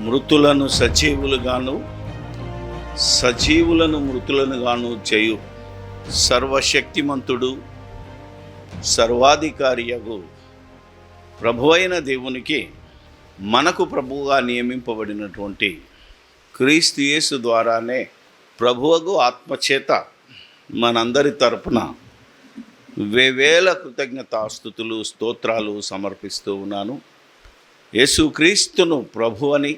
మృతులను సజీవులుగాను సజీవులను మృతులనుగాను చేయు సర్వశక్తిమంతుడు సర్వాధికారియగు ప్రభువైన దేవునికి మనకు ప్రభువుగా నియమింపబడినటువంటి క్రీస్తు యేసు ద్వారానే ప్రభువగు ఆత్మచేత మనందరి తరపున వేవేల కృతజ్ఞతాస్తుతులు స్తోత్రాలు సమర్పిస్తూ ఉన్నాను. యేసుక్రీస్తును ప్రభువని,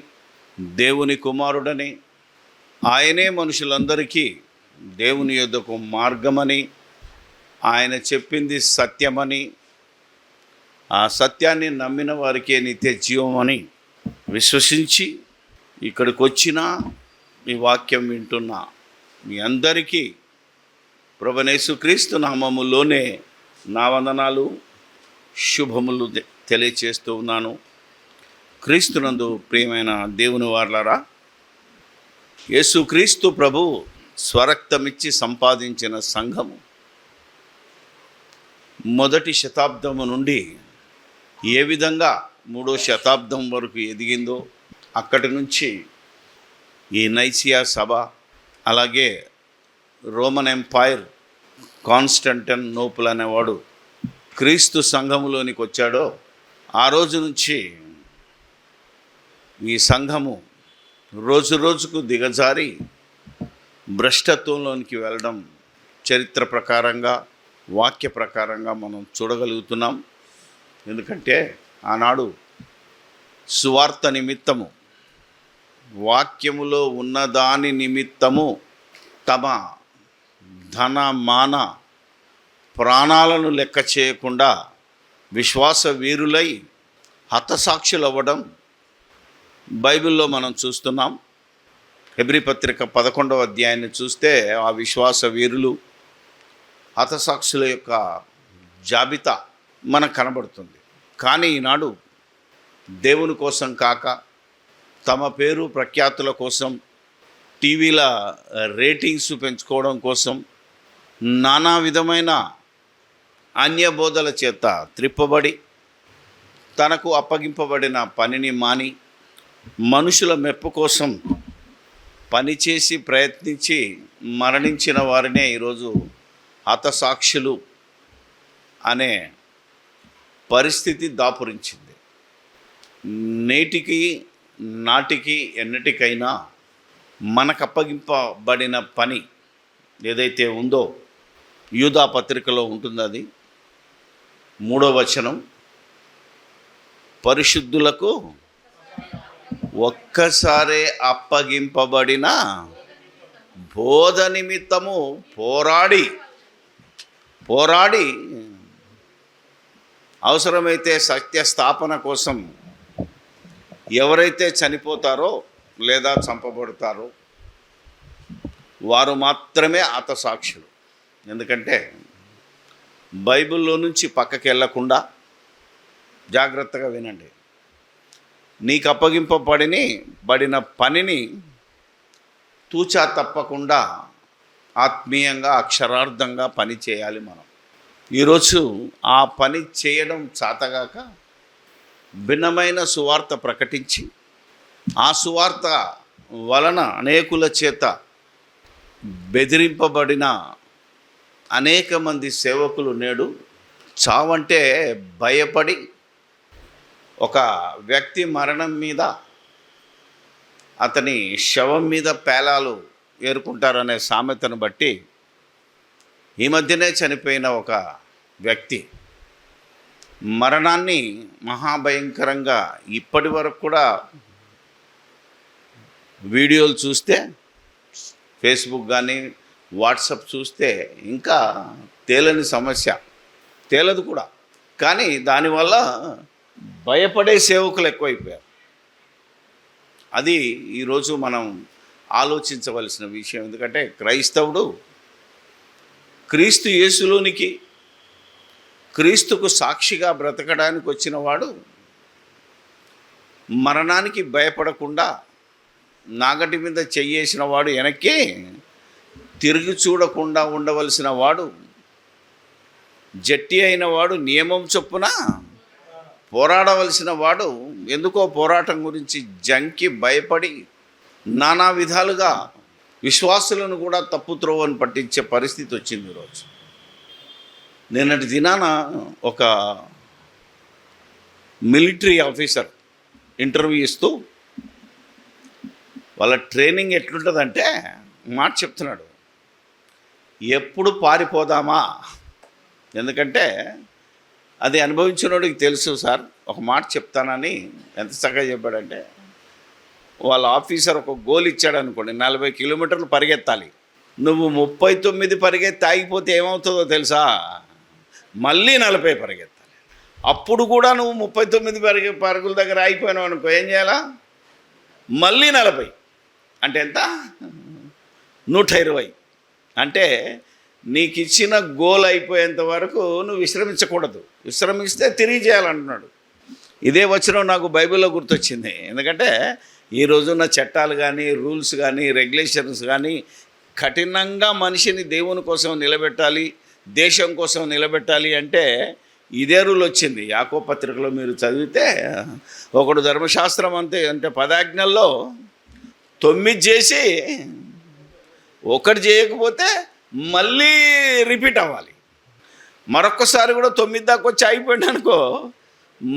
దేవుని కుమారుడని, ఆయనే మనుషులందరికీ దేవుని యొద్దకు మార్గమని, ఆయన చెప్పింది సత్యమని, ఆ సత్యాన్ని నమ్మిన వారికే నిత్య జీవమని విశ్వసించి ఇక్కడికి వచ్చిన ఈ వాక్యం వింటున్న మీ అందరికీ ప్రభువైన యేసుక్రీస్తు నామములోనే నా వందనాలు, శుభములు తెలియచేస్తూ ఉన్నాను. క్రీస్తునందు ప్రియమైన దేవుని వారలారా, యేసుక్రీస్తు ప్రభు స్వరక్తమిచ్చి సంపాదించిన సంఘము మొదటి శతాబ్దము నుండి ఏ విధంగా 3వ శతాబ్దం వరకు ఎదిగిందో, అక్కడి నుంచి ఈ నైసియా సభ, అలాగే రోమన్ ఎంపైర్ కాన్స్టంటినోపుల్ అనేవాడు క్రీస్తు సంఘములోనికి వచ్చాడో ఆ రోజు నుంచి ఈ సంఘము రోజు రోజుకు దిగజారి భ్రష్టత్వంలోనికి వెళ్ళడం చరిత్ర ప్రకారంగా, వాక్య ప్రకారంగా మనం చూడగలుగుతున్నాం. ఎందుకంటే ఆనాడు సువార్త నిమిత్తము, వాక్యములో ఉన్నదాని నిమిత్తము తమ ధన మాన ప్రాణాలను లెక్క చేయకుండా విశ్వాస వీరులై హతసాక్షులు అవ్వడం బైబిల్లో మనం చూస్తున్నాం. హెబ్రీ పత్రిక 11వ అధ్యాయాన్ని చూస్తే ఆ విశ్వాస వీరులు, హతసాక్షుల యొక్క జాబితా మనకు కనబడుతుంది. కానీ ఈనాడు దేవుని కోసం కాక, తమ పేరు ప్రఖ్యాతుల కోసం, టీవీల రేటింగ్స్ పెంచుకోవడం కోసం నానా విధమైన అన్యబోధల చేత త్రిప్పబడి తనకు అప్పగింపబడిన పనిని మాని మనుషుల మెప్పు కోసం పనిచేసి ప్రయత్నించి మరణించిన వారినే ఈరోజు హతసాక్షులు అనే పరిస్థితి దాపురించింది. నేటికి నాటికి ఎన్నటికైనా మనకు అప్పగింపబడిన పని ఏదైతే ఉందో, యూదా పత్రికలో ఉంటుంది. అది 3వ వచనం, పరిశుద్ధులకు ఒక్కసారే అప్పగింపబడిన బోధ నిమిత్తము పోరాడి అవసరమైతే సత్య స్థాపన కోసం ఎవరైతే చనిపోతారో లేదా చంపబడతారో వారు మాత్రమే హతసాక్షులు. ఎందుకంటే బైబిల్లో నుంచి పక్కకి వెళ్ళకుండా జాగ్రత్తగా వినండి. నీకు అప్పగింపబడిన పనిని తూచా తప్పకుండా ఆత్మీయంగా, అక్షరార్థంగా పని చేయాలి మనం. ఈరోజు ఆ పని చేయడం చాతగాక భిన్నమైన సువార్త ప్రకటించి ఆ సువార్త వలన అనేకుల చేత బెదిరింపబడిన అనేక మంది సేవకులు నేడు చావంటే భయపడి ఒక వ్యక్తి మరణం మీద, అతని శవం మీద పేలాలు ఏరుకుంటారనే సామెతను బట్టి ఈ మధ్యనే చనిపోయిన ఒక వ్యక్తి మరణాన్ని మహాభయంకరంగా ఇప్పటి వరకు కూడా వీడియోలు చూస్తే, ఫేస్బుక్ కానీ వాట్సాప్ చూస్తే ఇంకా తేలని సమస్య, తేలదు కూడా. కానీ దానివల్ల భయపడే సేవకులు ఎక్కువైపోయారు. అది ఈరోజు మనం ఆలోచించవలసిన విషయం. ఎందుకంటే క్రైస్తవుడు క్రీస్తు యేసులోనికి, క్రీస్తుకు సాక్షిగా బ్రతకడానికి వచ్చిన వాడు మరణానికి భయపడకుండా నాగటి మీద చెయ్యేసిన వాడు వెనక్కి తిరిగి చూడకుండా ఉండవలసిన వాడు, జట్టి అయిన వాడు నియమం చొప్పున పోరాడవలసిన వాడు ఎందుకో పోరాటం గురించి జంకి భయపడి నానా విధాలుగా విశ్వాసులను కూడా తప్పుత్రోవని పట్టించే పరిస్థితి వచ్చింది ఈరోజు. నిన్నటి దినాన ఒక మిలిటరీ ఆఫీసర్ ఇంటర్వ్యూ ఇస్తూ వాళ్ళ ట్రైనింగ్ ఎట్లుంటుందంటే మాట చెప్తున్నాడు, ఎప్పుడు పారిపోదామా, ఎందుకంటే అది అనుభవించినోడికి తెలుసు సార్. ఒక మాట చెప్తానని ఎంత చక్కగా చెప్పాడంటే, వాళ్ళ ఆఫీసర్ ఒక గోల్ ఇచ్చాడు అనుకోండి, 40 కిలోమీటర్లు పరిగెత్తాలి. నువ్వు 39 పరిగెత్తి ఆగిపోతే ఏమవుతుందో తెలుసా, మళ్ళీ 40 పరిగెత్తాలి. అప్పుడు కూడా నువ్వు 39 పరుగుల దగ్గర ఆగిపోయినావు అనుకో, ఏం చేయాలా, మళ్ళీ 40 అంటే ఎంత, 120. అంటే నీకు ఇచ్చిన గోల్ అయిపోయేంత వరకు నువ్వు విశ్రమించకూడదు. విశ్రమిస్తే తిరిగి చేయాలంటున్నాడు. ఇదే వచనం నాకు బైబిల్లో గుర్తొచ్చింది. ఎందుకంటే ఈ రోజున్న చట్టాలు కానీ, రూల్స్ కానీ, రెగ్యులేషన్స్ కానీ కఠినంగా మనిషిని దేవుని కోసం నిలబెట్టాలి, దేశం కోసం నిలబెట్టాలి అంటే ఇదే రూల్ వచ్చింది. యాకోబు పత్రికలో మీరు చదివితే ఒకడు ధర్మశాస్త్రం అంటే 10 ఆజ్ఞల్లో 9 చేసి ఒకటి చేయకపోతే మళ్ళీ రిపీట్ అవ్వాలి. మరొక్కసారి కూడా 9 దాకా వచ్చి అయిపోయింది అనుకో,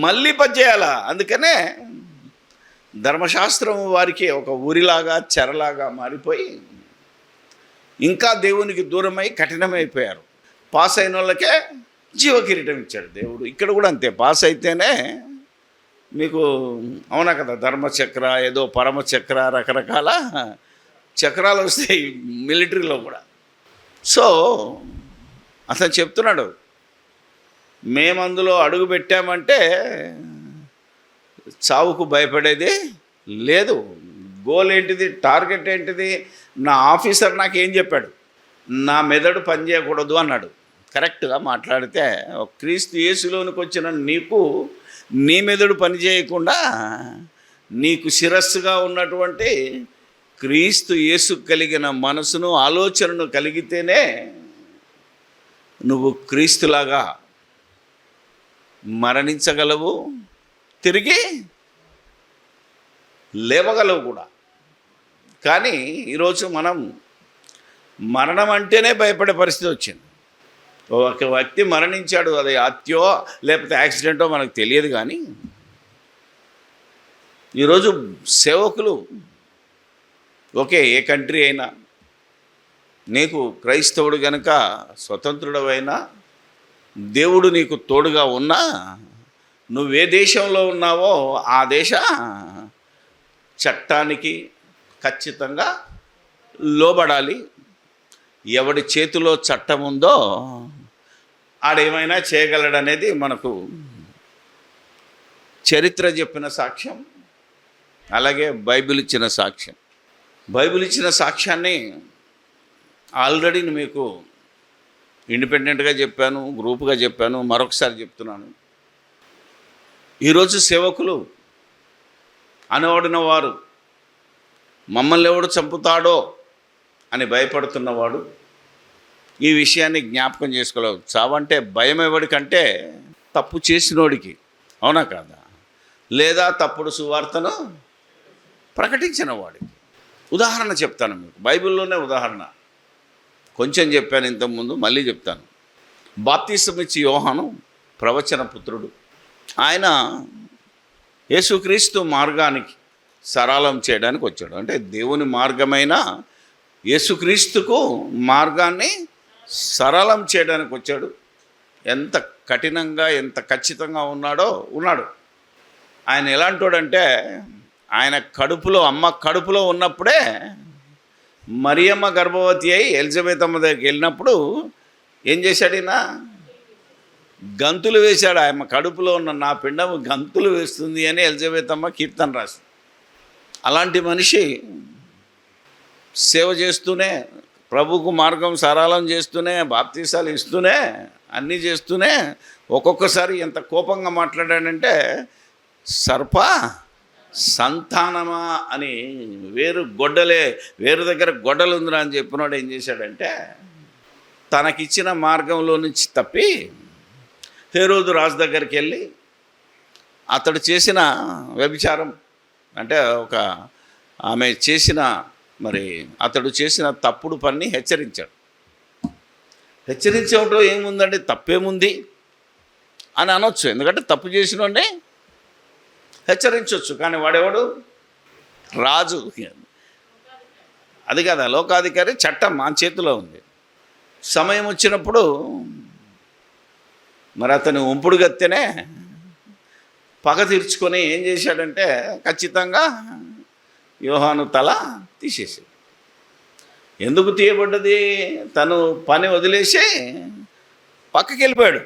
మళ్ళీ 10 చేయాలా. అందుకనే ధర్మశాస్త్రం వారికి ఒక ఊరిలాగా, చెరలాగా మారిపోయి ఇంకా దేవునికి దూరమై కఠినమైపోయారు. పాస్ అయిన వాళ్ళకే జీవకిరీటం ఇచ్చాడు దేవుడు. ఇక్కడ కూడా అంతే, పాస్ అయితేనే మీకు అవునా కదా, ధర్మచక్ర, ఏదో పరమచక్ర, రకరకాల చక్రాలు వస్తాయి మిలిటరీలో కూడా. సో అతను చెప్తున్నాడు, మేము అందులో అడుగు పెట్టామంటే చావుకు భయపడేది లేదు. గోల్ ఏంటిది, టార్గెట్ ఏంటిది, నా ఆఫీసర్ నాకేం చెప్పాడు, నా మెదడు పనిచేయకూడదు అన్నాడు. కరెక్ట్గా మాట్లాడితే క్రీస్తు యేసులోనికి వచ్చిన నీకు నీ మెదడు పనిచేయకుండా నీకు శిరస్సుగా ఉన్నటువంటి క్రీస్తు యేసు కలిగిన మనసును, ఆలోచనను కలిగితేనే నువ్వు క్రీస్తులాగా మరణించగలవు, తిరిగి లేవగలవు కూడా. కానీ ఈరోజు మనం మరణం అంటేనే భయపడే పరిస్థితి వచ్చింది. ఒక వ్యక్తి మరణించాడు, అది హత్యో లేకపోతే యాక్సిడెంటో మనకు తెలియదు. కానీ ఈరోజు సేవకులు ఓకే, ఏ కంట్రీ అయినా, నీకు క్రైస్తవుడు కనుక స్వతంత్రుడవైనా, దేవుడు నీకు తోడుగా ఉన్నా, నువ్వే దేశంలో ఉన్నావో ఆ దేశ చట్టానికి ఖచ్చితంగా లోబడాలి. ఎవడి చేతిలో చట్టం ఉందో ఆడేమైనా చేయగలడనేది మనకు చరిత్ర చెప్పిన సాక్ష్యం, అలాగే బైబిల్ ఇచ్చిన సాక్ష్యం. బైబిల్ ఇచ్చిన సాక్ష్యాన్ని ఆల్రెడీ మీకు ఇండిపెండెంట్గా చెప్పాను, గ్రూప్గా చెప్పాను, మరొకసారి చెప్తున్నాను. ఈరోజు సేవకులు అనబడిన వారు మమ్మల్ని ఎవడు చంపుతాడో అని భయపడుతున్నవాడు ఈ విషయాన్ని జ్ఞాపకం చేసుకోలేవు. చావంటే భయం ఎవడికంటే తప్పు చేసినోడికి, అవునా కాదా, లేదా తప్పుడు సువార్తను ప్రకటించిన వాడికి. ఉదాహరణ చెప్తాను మీకు, బైబిల్లోనే ఉదాహరణ కొంచెం చెప్పాను ఇంతకుముందు, మళ్ళీ చెప్తాను. బాప్తిసం ఇచ్చి యోహాను ప్రవచన పుత్రుడు. ఆయన యేసుక్రీస్తు మార్గానికి సరళం చేయడానికి వచ్చాడు. అంటే దేవుని మార్గమైన యేసుక్రీస్తుకు మార్గాన్ని సరళం చేయడానికి వచ్చాడు. ఎంత కఠినంగా, ఎంత ఖచ్చితంగా ఉన్నాడు. ఆయన ఎలాంటోడంటే, ఆయన కడుపులో, అమ్మ కడుపులో ఉన్నప్పుడే మరియమ్మ గర్భవతి అయి ఎలిజబెత్ అమ్మ దగ్గరికి వెళ్ళినప్పుడు ఏం చేశాడు, ఈయన గంతులు వేశాడు. ఆమె కడుపులో ఉన్న నా పిండము గంతులు వేస్తుంది అని ఎలిజబెత్ అమ్మ కీర్తన రాసి. అలాంటి మనిషి సేవ చేస్తూనే, ప్రభుకు మార్గం సరళం చేస్తూనే, బాప్తీసాలు ఇస్తూనే, అన్నీ చేస్తూనే ఒక్కొక్కసారి ఎంత కోపంగా మాట్లాడాడంటే, సర్ప సంతానమా అని వేరు దగ్గర గొడ్డలు ఉందిరా అని చెప్పినాడు. ఏం చేశాడంటే, తనకిచ్చిన మార్గంలో నుంచి తప్పి హేరోదు రాజు దగ్గరికి వెళ్ళి అతడు చేసిన వ్యభిచారం అంటే ఆమె చేసిన అతడు చేసిన తప్పుడు పని హెచ్చరించాడు. హెచ్చరించడంలో ఏముందండి, తప్పేముంది అని అనొచ్చు. ఎందుకంటే తప్పు చేసినోడే హెచ్చరించవచ్చు. కానీ వాడెవడు? రాజు. అది కదా లోకాధికారి, చట్టం మా చేతిలో ఉంది. సమయం వచ్చినప్పుడు అతను ఉంపుడు గత్తెనే పగ తీర్చుకొని ఏం చేశాడంటే ఖచ్చితంగా యోహాను తల తీసేసాడు. ఎందుకు తీయబడ్డది? తను పని వదిలేసి పక్కకి వెళ్ళిపోయాడు.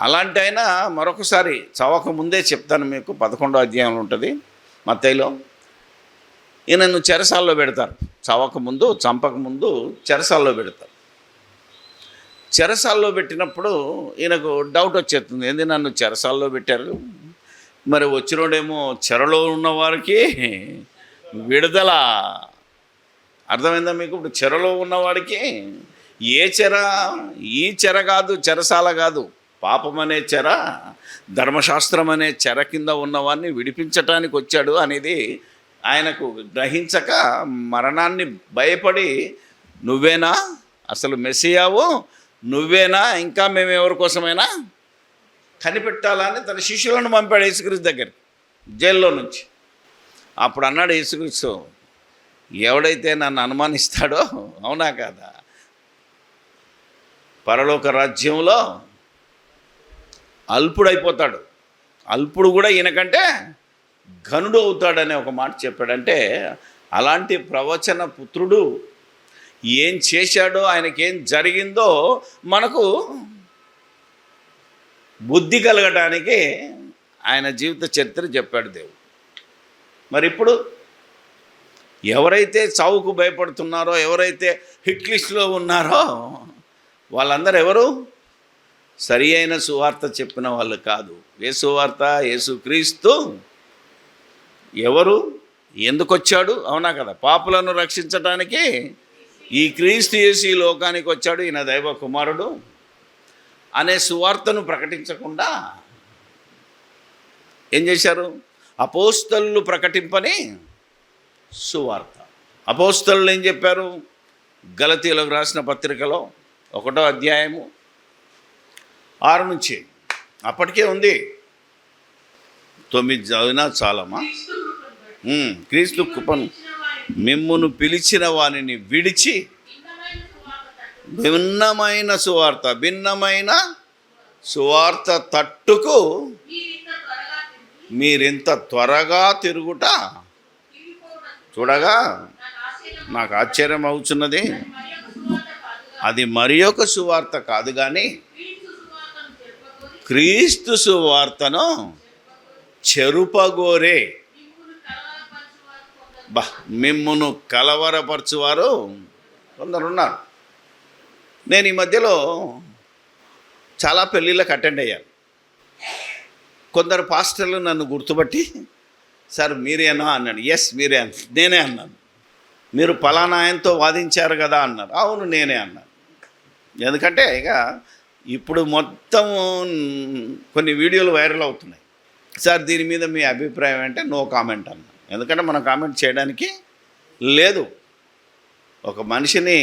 అలాంటి అయినా మరొకసారి చవక ముందే చెప్తాను మీకు. 11వ అధ్యాయంలో ఉంటుంది మత్తయిలో. ఈయనను చెరసాల్లో పెడతారు. చవక ముందు, చంపక ముందు చెరసాల్లో పెడతారు. చెరసాల్లో పెట్టినప్పుడు ఈయనకు డౌట్ వచ్చేస్తుంది, ఏంది నన్ను చెరసాల్లో పెట్టారు, మరి వచ్చినోడేమో చెరలో ఉన్న వారికి విడుదల. అర్థమైందా మీకు? ఇప్పుడు చెరలో ఉన్నవాడికి ఏ చెర? ఈ చెర కాదు, చెరసాల కాదు, పాపం అనే చెర, ధర్మశాస్త్రం అనే చెర కింద ఉన్నవాడిని విడిపించటానికి వచ్చాడు అనేది ఆయనకు గ్రహించక మరణాన్ని భయపడి, నువ్వేనా అసలు మెస్సియావు, నువ్వేనా ఇంకా మేము ఎవరి కోసమైనా కనిపెట్టాలని తన శిష్యులను పంపాడు యేసుక్రీస్తు దగ్గరికి జైల్లో నుంచి. అప్పుడు అన్నాడు యేసుక్రీస్తు, ఎవడైతే నన్ను అనుమానిస్తాడో, అవునా కాదా, పరలోక రాజ్యంలో అల్పుడైపోతాడు, అల్పుడు కూడా ఈయనకంటే ఘనుడు అవుతాడనే ఒక మాట చెప్పాడంటే, అలాంటి ప్రవచన పుత్రుడు ఏం చేశాడో, ఆయనకేం జరిగిందో మనకు బుద్ధి కలగటానికి ఆయన జీవిత చరిత్ర చెప్పాడు దేవుడు. మరి ఇప్పుడు ఎవరైతే చావుకు భయపడుతున్నారో, ఎవరైతే హిట్ లిస్ట్లో ఉన్నారో వాళ్ళందరూ ఎవరు? సరి అయిన సువార్త చెప్పిన వాళ్ళు కాదు. ఏ సువార్త? యేసుక్రీస్తు ఎవరు, ఎందుకు వచ్చాడు, అవునా కదా, పాపులను రక్షించటానికి ఈ క్రీస్తు యేసు ఈ లోకానికి వచ్చాడు, ఈయన దైవ కుమారుడు అనే సువార్తను ప్రకటించకుండా ఏం చేశారు? అపోస్తలులు ప్రకటింపని సువార్త. అపోస్తలులు ఏం చెప్పారు? గలతీయులకు రాసిన పత్రికలో 1వ అధ్యాయము 6 నుంచి, అప్పటికే ఉంది, 9 చదివినా చాలమ్మా. క్రీస్తు కృపను మిమ్మును పిలిచిన వానిని విడిచి భిన్నమైన సువార్త తట్టుకు మీరింత త్వరగా తిరుగుట చూడగా నాకు ఆశ్చర్యం అవుతున్నది. అది మరి ఒక సువార్త కాదు కానీ క్రీస్తు సువార్తను చెరుపగోరే మిమ్మును కలవరపరచువారు కొందరున్నారు. నేను ఈ మధ్యలో చాలా పెళ్ళిళ్ళకి అటెండ్ అయ్యాను. కొందరు పాస్టర్లు నన్ను గుర్తుపట్టి, సార్ మీరేనా అన్నాడు. ఎస్ మీరే అన్న. నేనే అన్నాను. మీరు పలానా ఆయనతో వాదించారు కదా అన్నారు. అవును నేనే అన్నాను. ఎందుకంటే ఇక ఇప్పుడు మొత్తం కొన్ని వీడియోలు వైరల్ అవుతున్నాయి. సార్ దీని మీద మీ అభిప్రాయం అంటే నో కామెంట్ అన్నా. ఎందుకంటే మనం కామెంట్ చేయడానికి లేదు. ఒక మనిషిని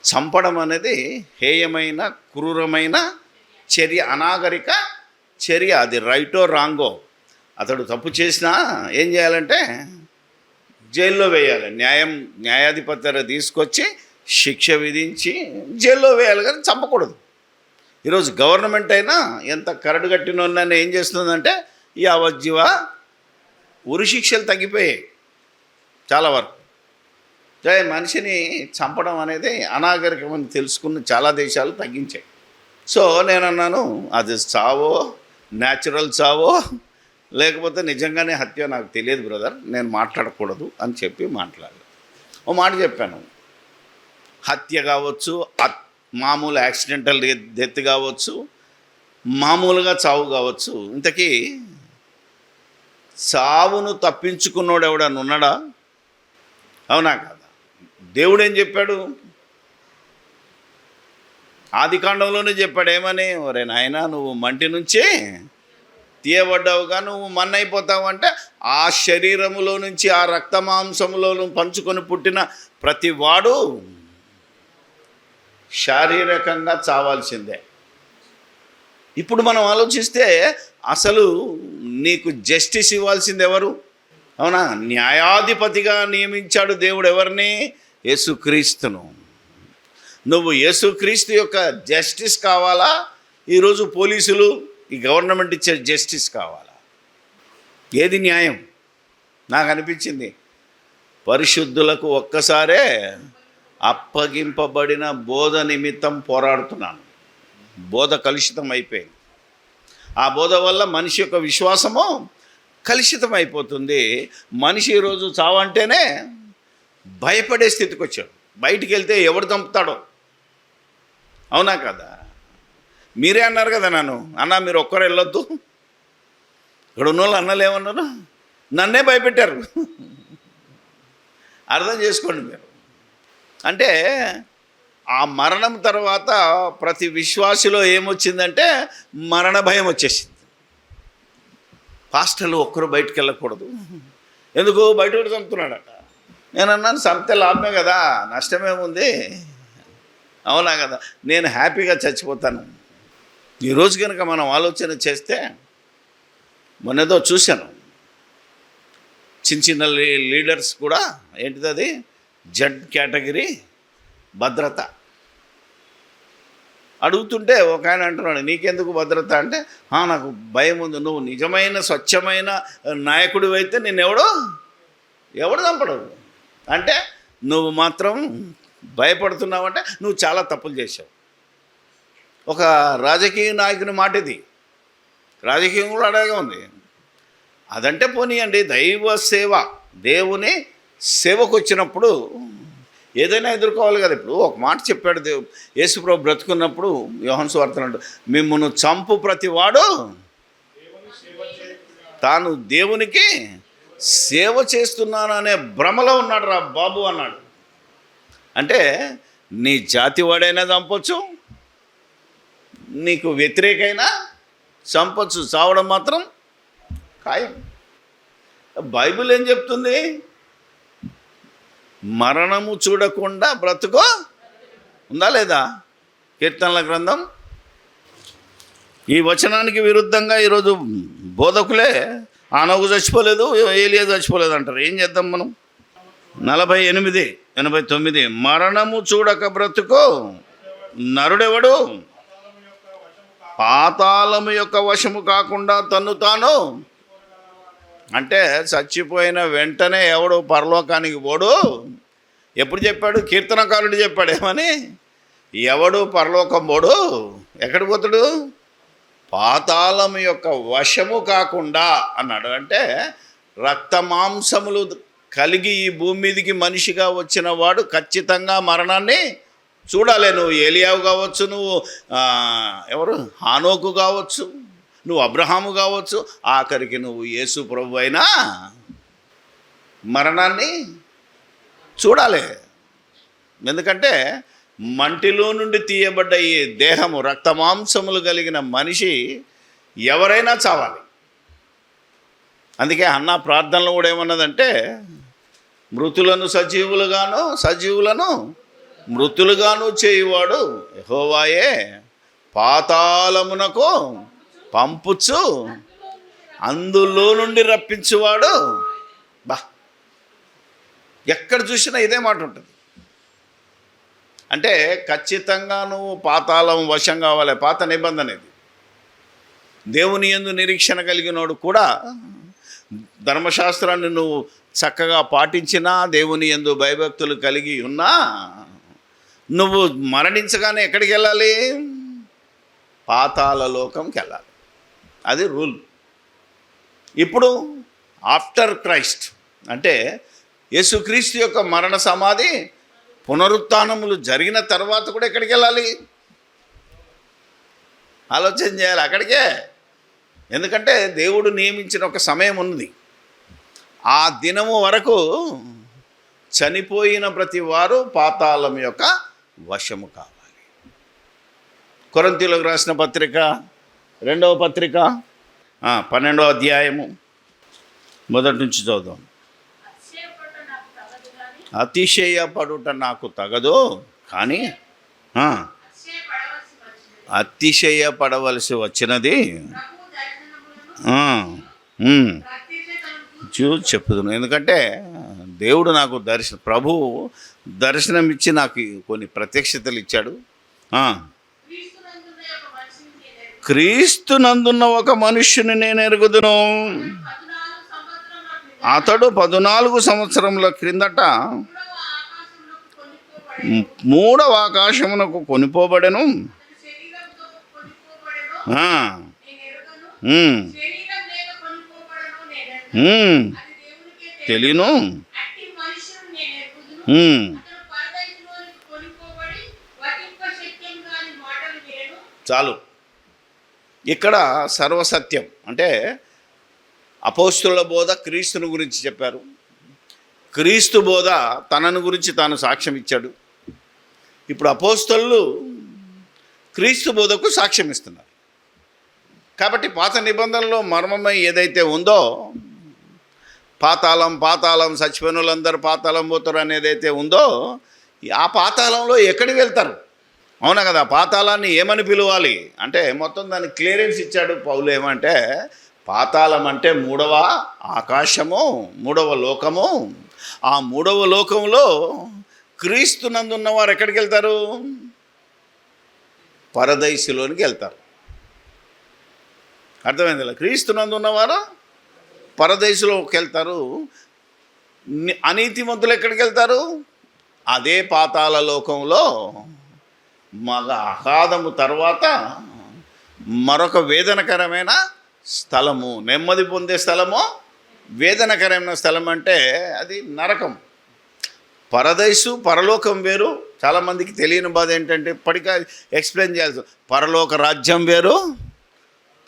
చంపడం అనేది హేయమైన, క్రూరమైన చర్య, అనాగరిక చర్య. అది రైటో రాంగో, అతడు తప్పు చేసినా ఏం చేయాలంటే జైల్లో వేయాలి. న్యాయాధిపతి తీసుకొచ్చి శిక్ష విధించి జైల్లో వేయాలి, కానీ చంపకూడదు. ఈరోజు గవర్నమెంట్ అయినా ఎంత కరడు కట్టిన ఏం చేస్తుందంటే యావజ్జీవ ఉరి శిక్షలు తగ్గిపోయాయి చాలా వరకు. మనిషిని చంపడం అనేది అనాగరికమని తెలుసుకున్న చాలా దేశాలు తగ్గించాయి. సో నేనన్నాను, అది చావో, న్యాచురల్ చావో, లేకపోతే నిజంగానే హత్య నాకు తెలియదు బ్రదర్, నేను మాట్లాడకూడదు అని చెప్పి మాట్లాడాను. ఓ మాట చెప్పాను, హత్య కావచ్చు, మామూలు యాక్సిడెంటల్ డెత్ కావచ్చు, మామూలుగా చావు కావచ్చు, ఇంతకీ చావును తప్పించుకున్నోడు ఎవడన్నా ఉన్నాడా? అవునా కాదా? దేవుడు ఏం చెప్పాడు? ఆది కాండంలోనే చెప్పాడు ఏమని, ఒరే నాయనా నువ్వు మంటి నుంచి తీయబడ్డావుగా, నువ్వు మన్నైపోతావు అంటే ఆ శరీరములో నుంచి ఆ రక్త మాంసములో పంచుకొని పుట్టిన ప్రతి వాడు శారీరకంగా చావాల్సిందే. ఇప్పుడు మనం ఆలోచిస్తే అసలు నీకు జస్టిస్ ఇవ్వాల్సింది ఎవరు? అవునా? న్యాయాధిపతిగా నియమించాడు దేవుడు ఎవరిని? యేసుక్రీస్తును. నువ్వు యేసుక్రీస్తు యొక్క జస్టిస్ కావాలా, ఈరోజు పోలీసులు ఈ గవర్నమెంట్ ఇచ్చే జస్టిస్ కావాలా? ఏది న్యాయం? నాకు అనిపించింది పరిశుద్ధులకు ఒక్కసారే అప్పగింపబడిన బోధ నిమిత్తం పోరాడుతున్నాను. బోధ కలుషితం అయిపోయింది. ఆ బోధ వల్ల మనిషి యొక్క విశ్వాసము కలుషితం అయిపోతుంది. మనిషి ఈరోజు చావంటేనే భయపడే స్థితికి వచ్చాడు. బయటికి వెళ్తే ఎవడు చంపుతాడో. అవునా కదా? మీరే అన్నారు కదా నన్ను, అన్న మీరు ఒక్కరు వెళ్ళొద్దు. ఇక్కడ ఉన్న వాళ్ళు అన్నలు ఏమన్నారు? నన్నే భయపెట్టారు. అర్థం చేసుకోండి మీరు. అంటే ఆ మరణం తర్వాత ప్రతి విశ్వాసిలో ఏమొచ్చిందంటే మరణ భయం వచ్చేసింది. పాస్టర్లు ఒక్కరు బయటికి వెళ్ళకూడదు. ఎందుకు? బయట కూడా చంపుతున్నాడట. నేను అన్నాను చంపితే లాభమే కదా, నష్టమేముంది? అవునా కదా? నేను హ్యాపీగా చచ్చిపోతాను. ఈరోజు కనుక మనం ఆలోచన చేస్తే, మొన్నేదో చూశాను, చిన్న చిన్న లీడర్స్ కూడా ఏంటిది అది జెడ్ కేటగిరీ భద్రత అడుగుతుంటే ఒక ఆయన అంటున్నాడు, నీకెందుకు భద్రత అంటే, నాకు భయం ఉంది. నువ్వు నిజమైన స్వచ్ఛమైన నాయకుడు అయితే ఎవడు చంపడు అంటే, నువ్వు మాత్రం భయపడుతున్నావంటే నువ్వు చాలా తప్పులు చేశావు. ఒక రాజకీయ నాయకుని మాట ఇది. రాజకీయం కూడా అలాగే ఉంది. అదంటే పోనీయండి, దైవ సేవ, దేవుని సేవకు వచ్చినప్పుడు ఏదైనా ఎదుర్కోవాలి కదా. ఇప్పుడు ఒక మాట చెప్పాడు యేసుప్రభు బ్రతుకున్నప్పుడు యోహాను సువార్తలో, మిమ్మును చంపు ప్రతివాడు తాను దేవునికి సేవ చేస్తున్నాను అనే భ్రమలో ఉన్నాడు రా బాబు అన్నాడు. అంటే నీ జాతి వాడైనా చంపొచ్చు, నీకు వ్యతిరేకైనా చంపొచ్చు, చావడం మాత్రం ఖాయం. బైబిల్ ఏం చెప్తుంది? మరణము చూడకుండా బ్రతుకో ఉందా లేదా? కీర్తనల గ్రంథం. ఈ వచనానికి విరుద్ధంగా ఈరోజు బోధకులే ఆనోకు చచ్చిపోలేదు, ఏలియా చచ్చిపోలేదు అంటారు. ఏం చేద్దాం మనం? 48:89 మరణము చూడక బ్రతుకో నరుడెవడు పాతాళము యొక్క వశము కాకుండా తన్ను తాను. అంటే చచ్చిపోయిన వెంటనే ఎవడు పరలోకానికి పోడు. ఎప్పుడు చెప్పాడు? కీర్తనకారుడు చెప్పాడు ఏమని, ఎవడు పరలోకం పోడు, ఎక్కడికి పోతాడు? పాతాళము యొక్క వశము కాకుండా అన్నాడు. అంటే రక్త మాంసములు కలిగి ఈ భూమి మీదకి మనిషిగా వచ్చిన వాడు ఖచ్చితంగా మరణాన్ని చూడాలి. నువ్వు ఏలియావు కావచ్చు, నువ్వు ఎవరు హానోకు కావచ్చు, నువ్వు అబ్రహాము కావచ్చు, ఆఖరికి నువ్వు యేసు ప్రభు అయినా మరణాన్ని చూడాలి. ఎందుకంటే మంటిలో నుండి తీయబడ్డ ఈ దేహము, రక్త మాంసములు కలిగిన మనిషి ఎవరైనా చావాలి. అందుకే అన్న ప్రార్థనలో కూడా ఏమన్నదంటే, మృతులను సజీవులుగాను సజీవులను మృతులుగాను చేయువాడు యెహోవాయే, పాతాళమునకు పంపుచు అందులో నుండి రప్పించువాడు. ఎక్కడ చూసినా ఇదే మాట ఉంటుంది. అంటే ఖచ్చితంగా నువ్వు పాతాళం వశం కావాలి. పాత నిబంధన ఇది. దేవుని యందు నిరీక్షణ కలిగినోడు కూడా ధర్మశాస్త్రాన్ని నువ్వు చక్కగా పాటించినా, దేవుని యందు భయభక్తులు కలిగి ఉన్నా, నువ్వు మరణించగానే ఎక్కడికి వెళ్ళాలి? పాతాళ లోకంకి వెళ్ళాలి. అది రూల్. ఇప్పుడు ఆఫ్టర్ క్రైస్ట్ అంటే యేసుక్రీస్తు యొక్క మరణ సమాధి పునరుత్థానములు జరిగిన తర్వాత కూడా ఎక్కడికి వెళ్ళాలి? ఆలోచన చేయాలి. అక్కడికే. ఎందుకంటే దేవుడు నియమించిన ఒక సమయం ఉంది. ఆ దినము వరకు చనిపోయిన ప్రతి వారు పాతాళం యొక్క వశము కావాలి. కొరింథీయులకు రాసిన పత్రిక 2వ పత్రిక 12వ అధ్యాయము మొదటి నుంచి చదువుదాం. అతిశయపడుట నాకు తగదు, కానీ అతిశయపడవలసి వచ్చినది చెప్పుదును. ఎందుకంటే దేవుడు నాకు ప్రభువు దర్శనం ఇచ్చి నాకు కొన్ని ప్రత్యక్షతలు ఇచ్చాడు. క్రీస్తునందున్న ఒక మనుష్యుని నేను ఎరుగుదును. అతడు 14 సంవత్సరముల క్రిందట 3వ ఆకాశమునకు కొనిపోబడెను. తెలియను. చాలు. ఇక్కడ సర్వసత్యం అంటే అపోస్తుల బోధ క్రీస్తుని గురించి చెప్పారు. క్రీస్తు బోధ తనను గురించి తాను సాక్ష్యం ఇచ్చాడు. ఇప్పుడు అపోస్తలు క్రీస్తు బోధకు సాక్ష్యం ఇస్తున్నారు. కాబట్టి పాత నిబంధనలో మర్మమై ఏదైతే ఉందో, పాతాళం చచ్చిపోయిన వాళ్ళందరూ పాతాళం పోతారు అనేది అయితే ఉందో, ఆ పాతాళంలో ఎక్కడికి వెళ్తారు? అవునా కదా? పాతాళాన్ని ఏమని పిలవాలి అంటే మొత్తం దానికి క్లియరెన్స్ ఇచ్చాడు పౌలు. ఏమంటే పాతాళం అంటే 3వ ఆకాశము, 3వ లోకము. ఆ 3వ లోకంలో క్రీస్తునందున్న వారు ఎక్కడికి వెళ్తారు? పరదైసులోనికి వెళ్తారు. అర్థమైంది? క్రీస్తునందున్నవారు పరదైసులోకి వెళ్తారు. అనీతిమంతులు ఎక్కడికి వెళ్తారు? అదే పాతాళ లోకంలో మగ అగాధము తర్వాత మరొక వేదనకరమైన స్థలము, నెమ్మది పొందే స్థలము. వేదనకరమైన స్థలం అంటే అది నరకం. పరదైసు పరలోకం వేరు. చాలామందికి తెలియని బాధ ఏంటంటే ఇప్పటికే ఎక్స్ప్లెయిన్ చేయాల్సి, పరలోక రాజ్యం వేరు,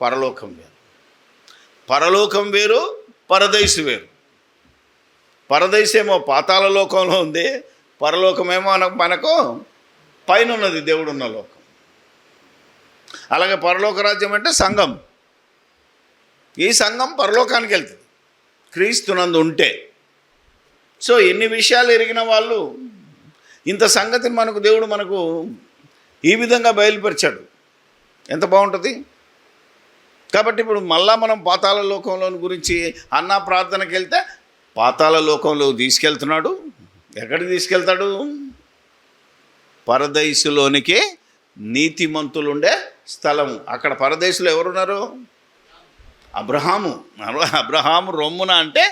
పరలోకం వేరు. పరలోకం వేరు, పరదైసు వేరు. పరదైసేమో పాతాళ లోకంలో ఉంది, పరలోకమేమో మనకు పైన ఉన్నది, దేవుడున్న లోకం. అలాగే పరలోక రాజ్యం అంటే సంఘం. ఈ సంఘం పరలోకానికి వెళ్తుంది క్రీస్తునందు ఉంటే. సో ఎన్ని విషయాలు ఎరిగిన వాళ్ళు ఇంత సంగతిని దేవుడు మనకు ఈ విధంగా బయలుపరిచాడు. ఎంత బాగుంటుంది. కాబట్టి ఇప్పుడు మళ్ళా మనం పాతాళ లోకంలో గురించి అన్న ప్రార్థనకి వెళ్తే పాతాళ లోకంలో తీసుకెళ్తున్నాడు. ఎక్కడికి తీసుకెళ్తాడు? పరదైసులోనికి, నీతిమంతులు ఉండే స్థలము. అక్కడ పరదైసులో ఎవరున్నారు? అబ్రహాము రొమ్మున అంటే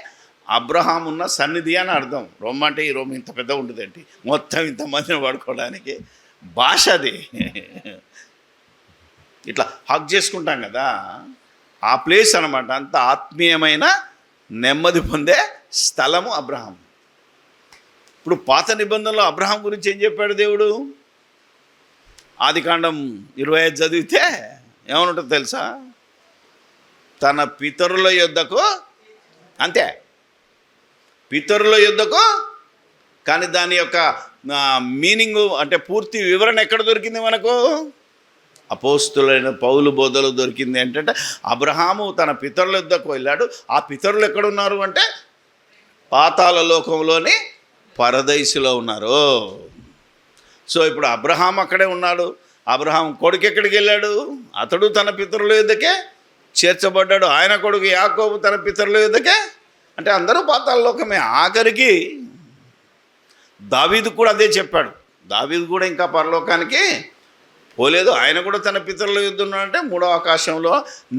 అబ్రహాము ఉన్న సన్నిధి అని అర్థం. రొమ్ము అంటే ఈ రొమ్ము ఇంత పెద్ద ఉంటుంది ఏంటి, మొత్తం ఇంతమందిని పడుకోవడానికి భాష అది. ఇట్లా హక్ చేసుకుంటాం కదా, ఆ ప్లేస్ అనమాట. అంత ఆత్మీయమైన నెమ్మది పొందే స్థలము అబ్రహాం. ఇప్పుడు పాత నిబంధనలో అబ్రహాం గురించి ఏం చెప్పాడు దేవుడు? ఆదికాండం 25 చదివితే ఏమనుంటుందో తెలుసా? తన పితరుల యొద్దకు, అంతే, పితరుల యొద్దకు. కానీ దాని యొక్క మీనింగు అంటే పూర్తి వివరణ ఎక్కడ దొరికింది మనకు? అపోస్తులైన పౌలు బోధలో దొరికింది. ఏంటంటే అబ్రహాము తన పితరుల యొద్దకు వెళ్ళాడు. ఆ పితరులు ఎక్కడున్నారు అంటే పాతాళ లోకంలోని పరదైసులో ఉన్నారు. సో ఇప్పుడు అబ్రహాం అక్కడే ఉన్నాడు. అబ్రహాం కొడుకు ఎక్కడికి వెళ్ళాడు? అతడు తన పితరుల యొద్దకే చేర్చబడ్డాడు. ఆయన కొడుకు యాకోబు తన పితరుల యొద్దకే. అంటే అందరూ పాతాళ లోకమే. ఆఖరికి దావీదు కూడా అదే చెప్పాడు. దావీదు కూడా ఇంకా పరలోకానికి పోలేదు. ఆయన కూడా తన పితరుల యొద్ద ఉన్నాడంటే 3వ ఆకాశంలో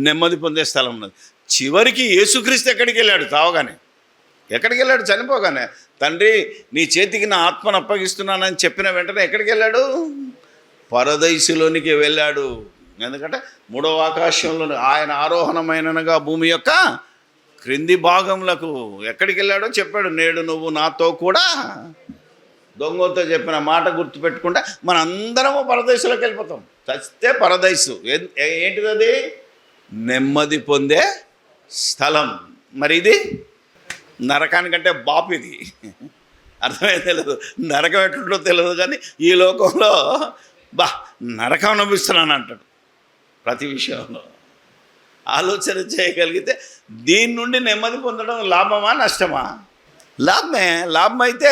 నెమ్మది పొందే స్థలం ఉన్నది. చివరికి యేసుక్రీస్తు ఎక్కడికి వెళ్ళాడు? తావగానే ఎక్కడికి వెళ్ళాడు? చనిపోగానే, తండ్రి నీ చేతికి నా ఆత్మను అప్పగిస్తున్నానని చెప్పిన వెంటనే ఎక్కడికి వెళ్ళాడు? పరదైసులోనికి వెళ్ళాడు. ఎందుకంటే 3వ ఆకాశంలో ఆయన ఆరోహణమైనగా భూమి యొక్క క్రింది భాగములకు ఎక్కడికి వెళ్ళాడో చెప్పాడు. నేడు నువ్వు నాతో కూడా, దొంగతో చెప్పిన మాట గుర్తుపెట్టుకుంటే మనందరము పరదైసులోకి వెళ్ళిపోతాం. చస్తే పరదైసు ఏంటిది? అది నెమ్మది పొందే స్థలం. మరి ఇది నరకానికంటే బాపు. ఇది అర్థమైతే తెలియదు, నరకం ఎట్లుంటో తెలియదు. కానీ ఈ లోకంలో బా నరకం అనిపిస్తున్నాను అంటాడు. ప్రతి విషయంలో ఆలోచన చేయగలిగితే దీని నుండి నెమ్మది పొందడం లాభమా నష్టమా? లాభమే. లాభం అయితే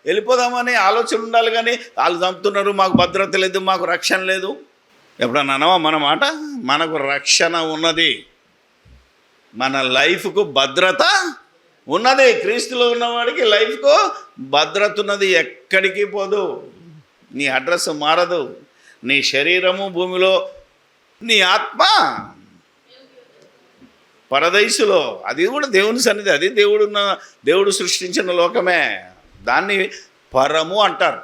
వెళ్ళిపోదామని ఆలోచన ఉండాలి, కానీ వాళ్ళు చంపుతున్నారు, మాకు భద్రత లేదు, మాకు రక్షణ లేదు. ఎప్పుడన్నా అనవా మన మాట? మనకు రక్షణ ఉన్నది, మన లైఫ్కు భద్రత ఉన్నది. క్రీస్తులో ఉన్నవాడికి లైఫ్కు భద్రత ఉన్నది, ఎక్కడికి పోదు, నీ అడ్రస్ మారదు, నీ శరీరము భూమిలో, నీ ఆత్మ పరదైసులో. అది కూడా దేవుని సన్నిధి, అది దేవుడు సృష్టించిన లోకమే. దాన్ని పరము అంటారు.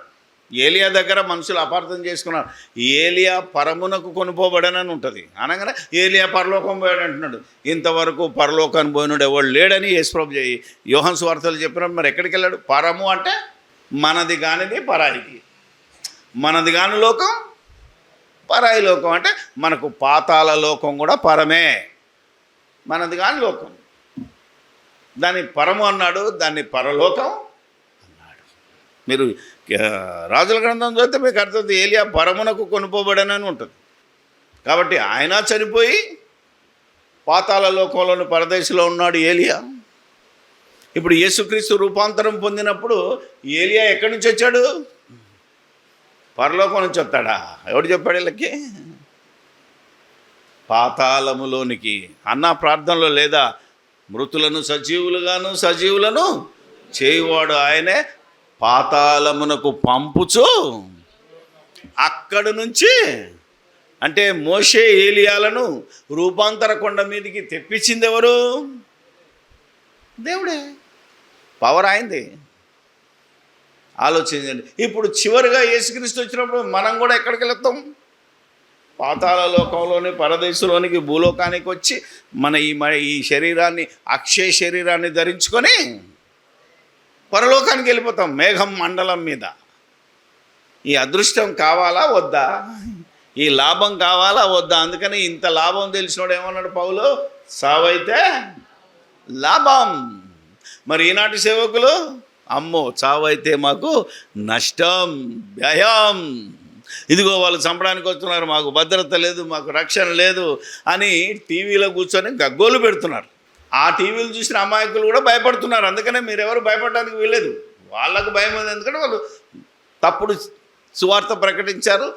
ఏలియా దగ్గర మనుషులు అపార్థం చేసుకున్నారు. ఏలియా పరమునకు కొనుపోబడనని ఉంటుంది. అనగానే ఏలియా పరలోకం పోయాడు అంటున్నాడు. ఇంతవరకు పరలోకాన్ని పోయినాడు ఎవడు లేడని యేసుప్రభు యోహాను సువార్తలు చెప్పినప్పుడు మరి ఎక్కడికి వెళ్ళాడు? పరము అంటే మనది కానిది పరాయికి, మనది కాని లోకం పరాయి లోకం. అంటే మనకు పాతాళ లోకం కూడా పరమే, మనది కాని లోకం. దాన్ని పరము అన్నాడు, దాన్ని పరలోకం అన్నాడు. మీరు రాజుల గ్రంథం చదివితే మీకు అర్థం, ఏలియా పరమునకు కొనుపోబడనని ఉంటుంది. కాబట్టి ఆయన చనిపోయి పాతాళ లోకంలోని పరదేశంలో ఉన్నాడు ఏలియా. ఇప్పుడు యేసుక్రీస్తు రూపాంతరం పొందినప్పుడు ఏలియా ఎక్కడి నుంచి వచ్చాడు? పరలోకం నుంచి వస్తాడా? ఎవడు చెప్పాడు వీళ్ళకి? పాతాళములోనికి. అన్న ప్రార్థనలో లేదా? మృతులను సజీవులుగాను సజీవులను చేయువాడు ఆయనే, పాతాళమునకు పంపుచు అక్కడి నుంచి, అంటే మోషే ఏలియాలను రూపాంతర కొండ మీదకి తెప్పించింది ఎవరు? దేవుడే. పవర్ అయింది. ఆలోచించండి. ఇప్పుడు చివరిగా యేసుక్రీస్తు వచ్చినప్పుడు మనం కూడా ఎక్కడికి వెళ్తాం? పాతాళ లోకంలోని పరదేశంలోనికి, భూలోకానికి వచ్చి మన ఈ శరీరాన్ని, అక్షయ శరీరాన్ని ధరించుకొని పరలోకానికి వెళ్ళిపోతాం మేఘం మండలం మీద. ఈ అదృష్టం కావాలా వద్దా? ఈ లాభం కావాలా వద్దా? అందుకని ఇంత లాభం తెలిసినోడు ఏమన్నాడు పౌలు? సావైతే లాభం. మరి ఈనాటి సేవకులు, అమ్మో చావైతే మాకు నష్టం, భయం, ఇదిగో వాళ్ళు చంపడానికి వస్తున్నారు, మాకు భద్రత లేదు, మాకు రక్షణ లేదు అని టీవీలో కూర్చొని గగ్గోలు పెడుతున్నారు. ఆ టీవీలు చూసిన అమాయకులు కూడా భయపడుతున్నారు. అందుకనే మీరెవరు భయపడడానికి వీల్లేదు. వాళ్ళకు భయం ఉంది, ఎందుకంటే వాళ్ళు తప్పుడు సువార్త ప్రకటించారు.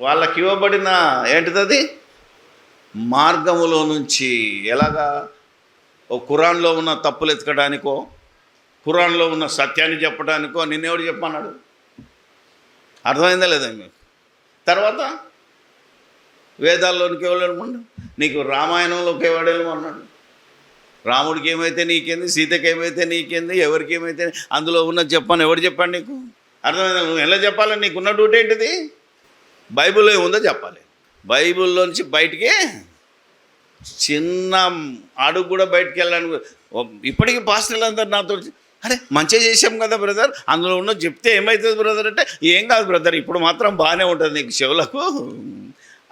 వాళ్ళకి ఇవ్వబడిన ఏంటిది మార్గములో నుంచి ఎలాగా ఖురాన్లో ఉన్న తప్పులు ఎతకడానికో, ఖురాన్లో ఉన్న సత్యాన్ని చెప్పడానికో నిన్నెవడు చెప్పమన్నాడు? అర్థమైందా లేదా మీకు? తర్వాత వేదాల్లోనికి ఎవడేమన్నాడు? నీకు రామాయణంలోకి ఎవడేమన్నాడు? రాముడికి ఏమైతే నీకేంది, సీతకి ఏమైతే నీకేంది, ఎవరికి ఏమైతే అందులో ఉన్నది చెప్పని ఎవడు చెప్పాడు నీకు? అర్థమైందా? నువ్వు ఎలా చెప్పాలి? నీకున్న డ్యూటీ ఏంటిది? బైబిల్లో ఏముందో చెప్పాలి. బైబిల్లోంచి బయటికి చిన్న అడుగు కూడా బయటికి వెళ్ళడానికి ఇప్పటికీ పాస్టర్లు అందరు నాతో, అరే మంచిగా చేసాం కదా బ్రదర్, అందులో ఉన్న చెప్తే ఏమవుతుంది బ్రదర్ అంటే, ఏం కాదు బ్రదర్, ఇప్పుడు మాత్రం బాగానే ఉంటుంది నీకు చెవులకు,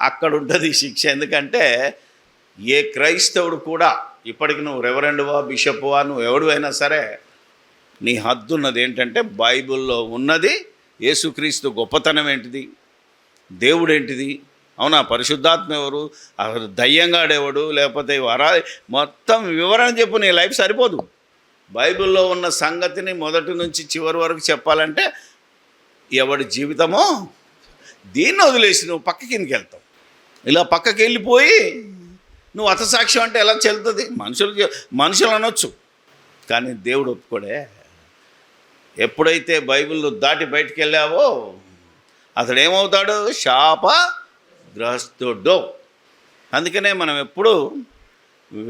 అక్కడ ఉంటుంది శిక్ష. ఎందుకంటే ఏ క్రైస్తవుడు కూడా ఇప్పటికి నువ్వు రెవరెండువా, బిషప్వా, నువ్వు ఎవడు అయినా సరే, నీ హద్దు ఉన్నది ఏంటంటే బైబిల్లో ఉన్నది. యేసుక్రీస్తు గొప్పతనం ఏంటిది, దేవుడు ఏంటిది, అవునా, పరిశుద్ధాత్మ ఎవరు, దయ్యంగాడేవాడు, లేకపోతే మొత్తం వివరణ చెప్పు. నీ లైఫ్ సరిపోదు. బైబిల్లో ఉన్న సంగతిని మొదటి నుంచి చివరి వరకు చెప్పాలంటే ఎవడి జీవితమో దీన్ని వదిలేసి నువ్వు పక్క కిందకి వెళ్తావు. ఇలా పక్కకి వెళ్ళిపోయి నువ్వు అతసాక్ష్యం అంటే ఎలా చెల్లుతుంది? మనుషులు అనొచ్చు, కానీ దేవుడు ఒప్పుకోడే. ఎప్పుడైతే బైబిల్ దాటి బయటికి వెళ్ళావో అతడు ఏమవుతాడు? శాపగ్రస్తుడు. అందుకనే మనం ఎప్పుడు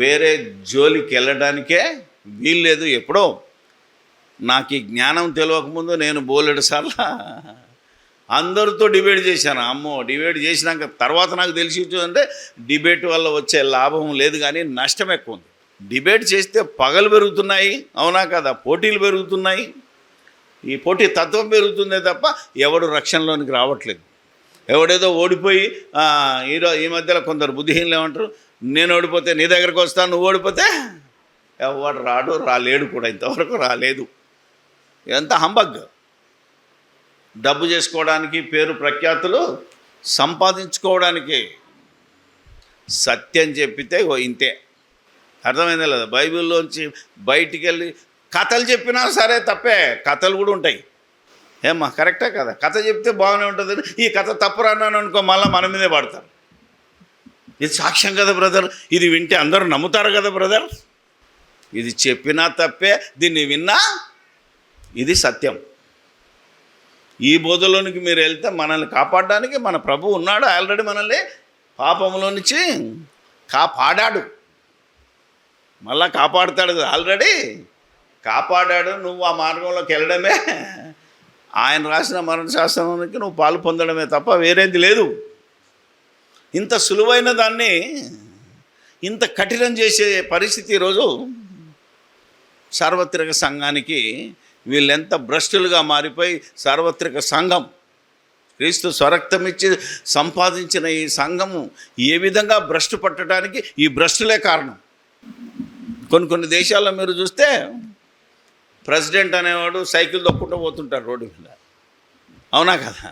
వేరే జోలికి వెళ్ళడానికే వీల్లేదు. ఎప్పుడో నాకు ఈ జ్ఞానం తెలియకముందు నేను బోలెడు సార్లు అందరితో డిబేట్ చేశాను. అమ్మో, డిబేట్ చేసినాక తర్వాత నాకు తెలిసి అంటే డిబేట్ వల్ల వచ్చే లాభం లేదు, కానీ నష్టం ఎక్కువ ఉంది. డిబేట్ చేస్తే పగలు పెరుగుతున్నాయి, అవునా కదా, పోటీలు పెరుగుతున్నాయి, ఈ పోటీ తత్వం పెరుగుతుందే తప్ప ఎవడు రక్షణలోనికి రావట్లేదు. ఎవడేదో ఓడిపోయి ఈ మధ్యలో కొందరు బుద్ధిహీనులు ఏమంటారు, నేను ఓడిపోతే నీ దగ్గరకు వస్తాను, నువ్వు ఓడిపోతే ఎవడు రాడు, రాలేడు కూడా, ఇంతవరకు రాలేదు. ఎంత హంబగ్. డబ్బు చేసుకోవడానికి, పేరు ప్రఖ్యాతులు సంపాదించుకోవడానికి. సత్యం చెప్పితే ఇంతే. అర్థమైందా లేదా? బైబిల్లోంచి బయటికి వెళ్ళి కథలు చెప్పినా సరే తప్పే. కథలు కూడా ఉంటాయి. ఏమ్మా కరెక్టే కదా? కథ చెప్తే బాగానే ఉంటుంది. ఈ కథ తప్పు అన్నాను అనుకో, మళ్ళీ మన మీదే పడతారు. ఇది సాక్ష్యం కదా బ్రదర్, ఇది వింటే అందరూ నమ్ముతారు కదా బ్రదర్. ఇది చెప్పినా తప్పే, దీన్ని విన్నా ఇది సత్యం. ఈ బోధలోనికి మీరు వెళ్తే మనల్ని కాపాడడానికి మన ప్రభు ఉన్నాడు. ఆల్రెడీ మనల్ని పాపంలో నుంచి కాపాడాడు, మళ్ళా కాపాడుతాడు కదా. ఆల్రెడీ కాపాడాడు. నువ్వు ఆ మార్గంలోకి వెళ్ళడమే, ఆయన రాసిన మరణశాస్త్రానికి నువ్వు పాలు పొందడమే తప్ప వేరేది లేదు. ఇంత సులువైన దాన్ని ఇంత కఠినం చేసే పరిస్థితి ఈరోజు సార్వత్రిక సంఘానికి. వీళ్ళెంత భ్రష్టులుగా మారిపోయి సార్వత్రిక సంఘం, క్రీస్తు స్వరక్తం ఇచ్చి సంపాదించిన ఈ సంఘము ఏ విధంగా భ్రష్టు పట్టడానికి ఈ భ్రష్టులే కారణం. కొన్ని దేశాల్లో మీరు చూస్తే ప్రెసిడెంట్ అనేవాడు సైకిల్ తొక్కుంటూ పోతుంటారు రోడ్డు మీద. అవునా కదా?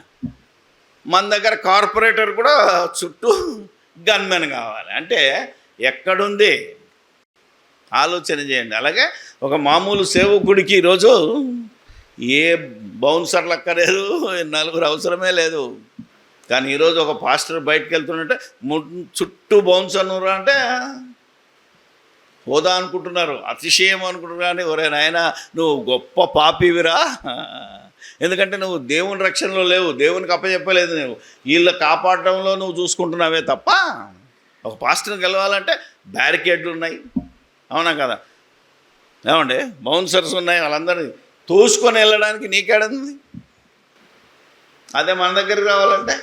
మన దగ్గర కార్పొరేటర్ కూడా చుట్టూ గన్మెన్ కావాలి. అంటే ఎక్కడుంది ఆలోచన చేయండి. అలాగే ఒక మామూలు సేవకుడికి ఈరోజు ఏ బౌన్సర్లు అక్కర్లేదు, నలుగురు అవసరమే లేదు. కానీ ఈరోజు ఒక పాస్టర్ బయటకు వెళ్తున్నట్టే చుట్టూ బౌన్సర్ అంటే హోదా అనుకుంటున్నారు, అతిశయం అనుకుంటున్నారు. కానీ ఒరే నాయనా, నువ్వు గొప్ప పాపివిరా. ఎందుకంటే నువ్వు దేవుని రక్షణలో లేవు, దేవునికి అప్పచెప్పలేదు. నువ్వు వీళ్ళ కాపాడడంలో నువ్వు చూసుకుంటున్నావే తప్ప. ఒక పాస్టర్ని గెలవాలంటే బ్యారికేడ్లు ఉన్నాయి. అవునా కదా? ఏమండి, బౌన్సర్స్ ఉన్నాయి, వాళ్ళందరినీ తోసుకొని వెళ్ళడానికి నీకేడుంది? అదే మన దగ్గరికి రావాలంటే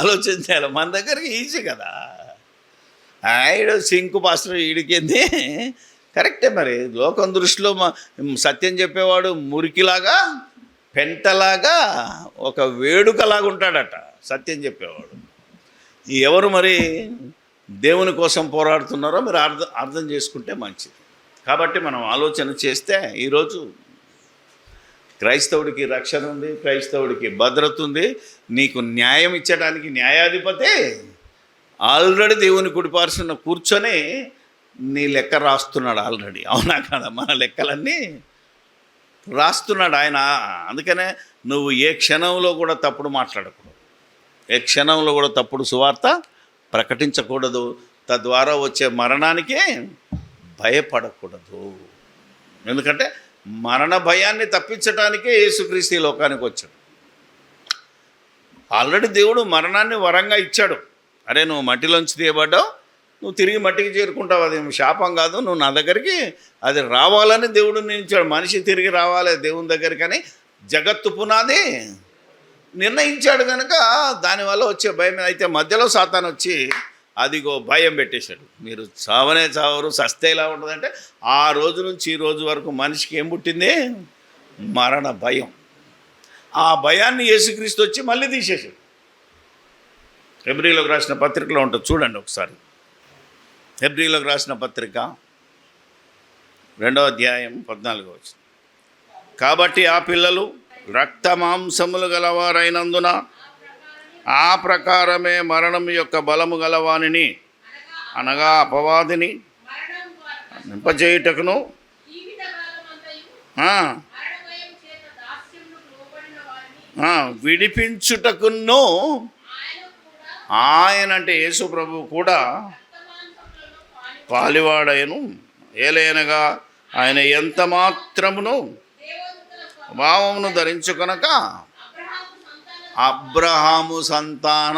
ఆలోచించాలి. మన దగ్గరికి ఈజీ కదా. ఈడు సింకు పాస్టర్ ఈడికింది కరెక్టే. మరి లోకం దృష్టిలో సత్యం చెప్పేవాడు మురికిలాగా, పెంటలాగా, ఒక వేడుకలాగా ఉంటాడట సత్యం చెప్పేవాడు. ఎవరు మరి దేవుని కోసం పోరాడుతున్నారో మీరు అర్థం చేసుకుంటే మంచిది. కాబట్టి మనం ఆలోచన చేస్తే ఈరోజు క్రైస్తవుడికి రక్షణ ఉంది, క్రైస్తవుడికి భద్రత ఉంది. నీకు న్యాయం ఇచ్చడానికి న్యాయాధిపతి ఆల్రెడీ దేవుని కుడిపార్శ్వన కూర్చొని నీ లెక్క రాస్తున్నాడు ఆల్రెడీ. అవునా కదా? మన లెక్కలన్నీ రాస్తున్నాడు ఆయన. అందుకనే నువ్వు ఏ క్షణంలో కూడా తప్పుడు మాట్లాడకూడదు, ఏ క్షణంలో కూడా తప్పుడు సువార్త ప్రకటించకూడదు. తద్వారా వచ్చే మరణానికి భయపడకూడదు. ఎందుకంటే మరణ భయాన్ని తప్పించడానికే యేసుక్రీస్తు ఈ లోకానికి వచ్చాడు. ఆల్రెడీ దేవుడు మరణాన్ని వరంగా ఇచ్చాడు. అరే, నువ్వు మట్టిలోంచి తీయబడ్డావు, నువ్వు తిరిగి మట్టికి చేరుకుంటావు, అది శాపం కాదు, నువ్వు నా దగ్గరికి అది రావాలని దేవుడు నిర్ణయించాడు. మనిషి తిరిగి రావాలి దేవుని దగ్గరికి అని జగత్తు పునాది నిర్ణయించాడు. కనుక దానివల్ల వచ్చే భయం. అయితే మధ్యలో సాతాను వచ్చి అదిగో భయం పెట్టేశాడు. మీరు చావనే చావరు, సస్తే ఎలా ఉంటుందంటే ఆ రోజు నుంచి ఈ రోజు వరకు మనిషికి ఏం పుట్టింది? మరణ భయం. ఆ భయాన్ని యేసుక్రీస్తు వచ్చి మళ్ళీ తీసేశాడు. హెబ్రీలోకి రాసిన పత్రికలో ఉంటుంది, చూడండి ఒకసారి. హెబ్రీలోకి రాసిన పత్రిక 2వ అధ్యాయం 14వ వచనం. కాబట్టి ఆ పిల్లలు రక్త మాంసములు గలవారైనందున ఆ ప్రకారమే మరణం యొక్క బలము గలవానిని, అనగా అపవాదిని నింపజేయుటకును విడిపించుటకును ఆయన, అంటే యేసు ప్రభు కూడా పాలివాడయను. ఏలైనగా ఆయన ఎంత మాత్రమును భావమును ధరించుకొనక అబ్రహాము సంతాన.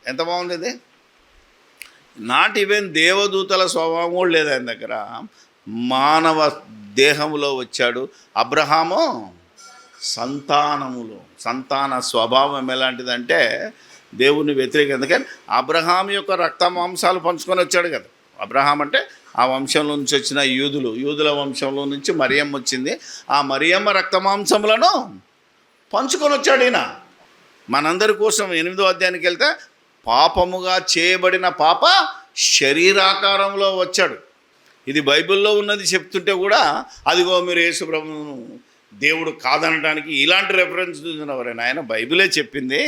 ఎంత బాగుంది ఇది. నాట్ ఈవెన్ దేవదూతల స్వభావం కూడా లేదు ఆయన దగ్గర. మానవ దేహములో వచ్చాడు. అబ్రహాము సంతానములో, సంతాన స్వభావం ఎలాంటిదంటే దేవుని వ్యతిరేకం. ఎందుకని అబ్రహాం యొక్క రక్త మాంసాలు పంచుకొని వచ్చాడు కదా. అబ్రహాం అంటే ఆ వంశంలో నుంచి వచ్చిన యూదుల వంశంలో నుంచి మరియమ్మ వచ్చింది. ఆ మరియమ్మ రక్త మాంసములను పంచుకొని వచ్చాడు ఈయన మనందరి కోసం. 8వ అధ్యాయానికి వెళ్తే పాపముగా చేయబడిన పాప శరీరాకారంలో వచ్చాడు. ఇది బైబిల్లో ఉన్నది చెప్తుంటే కూడా అదిగో మీరు యేసు ప్రభువును దేవుడు కాదనడానికి ఇలాంటి రెఫరెన్స్ చూసినవారే నాయన, బైబిలే చెప్పింది,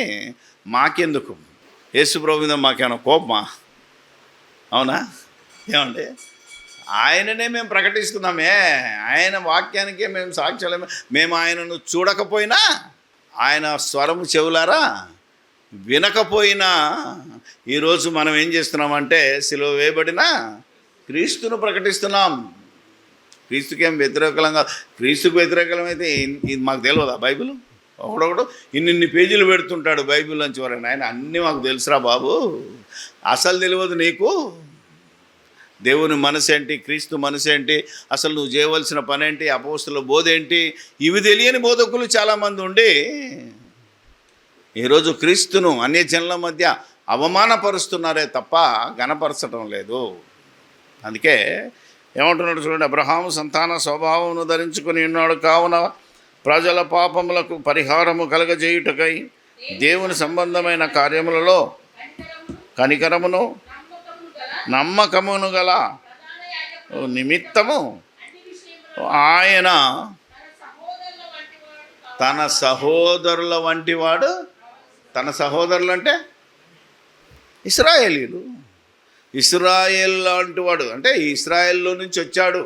మాకెందుకు? యేసు ప్రభు మీద మాకేమైనా కోపమా? అవునా? ఏమండి, ఆయననే మేము ప్రకటిస్తున్నామే, ఆయన వాక్యానికే మేము సాక్ష్యాలమే. మేము ఆయనను చూడకపోయినా, ఆయన స్వరము చెవులారా వినకపోయినా, ఈరోజు మనం ఏం చేస్తున్నామంటే సిలువ వేయబడిన క్రీస్తును ప్రకటిస్తున్నాం. క్రీస్తుకేం వ్యతిరేకంగా, క్రీస్తుకు వ్యతిరేకమైతే ఇది మాకు తెలియదా? బైబిల్ ఒకడొకడు ఇన్ని పేజీలు పెడుతుంటాడు బైబిల్ నుంచి వరకు. ఆయన అన్నీ మాకు తెలుసురా బాబు, అసలు తెలియదు నీకు దేవుని మనసు ఏంటి, క్రీస్తు మనసు ఏంటి, అసలు నువ్వు చేయవలసిన పని ఏంటి, అపోస్తుల బోధ ఏంటి, ఇవి తెలియని బోధకులు చాలామంది ఉండి ఈరోజు క్రీస్తును అన్యజనుల మధ్య అవమానపరుస్తున్నారే తప్ప గణపరచడం లేదు. అందుకే ఏమంటున్నాడు చూడండి, అబ్రహాము సంతాన స్వభావమును ధరించుకుని ఉన్నాడు, కావున ప్రజల పాపములకు పరిహారము కలగజేయుటకై దేవుని సంబంధమైన కార్యములలో కనికరమును నమ్మకమును గల నిమిత్తము ఆయన తన సహోదరుల వంటి వాడు. తన సహోదరులు అంటే ఇశ్రాయేలీలు. ఇశ్రాయేల్ లాంటి వాడు అంటే ఇశ్రాయేల్లో నుంచి వచ్చాడు.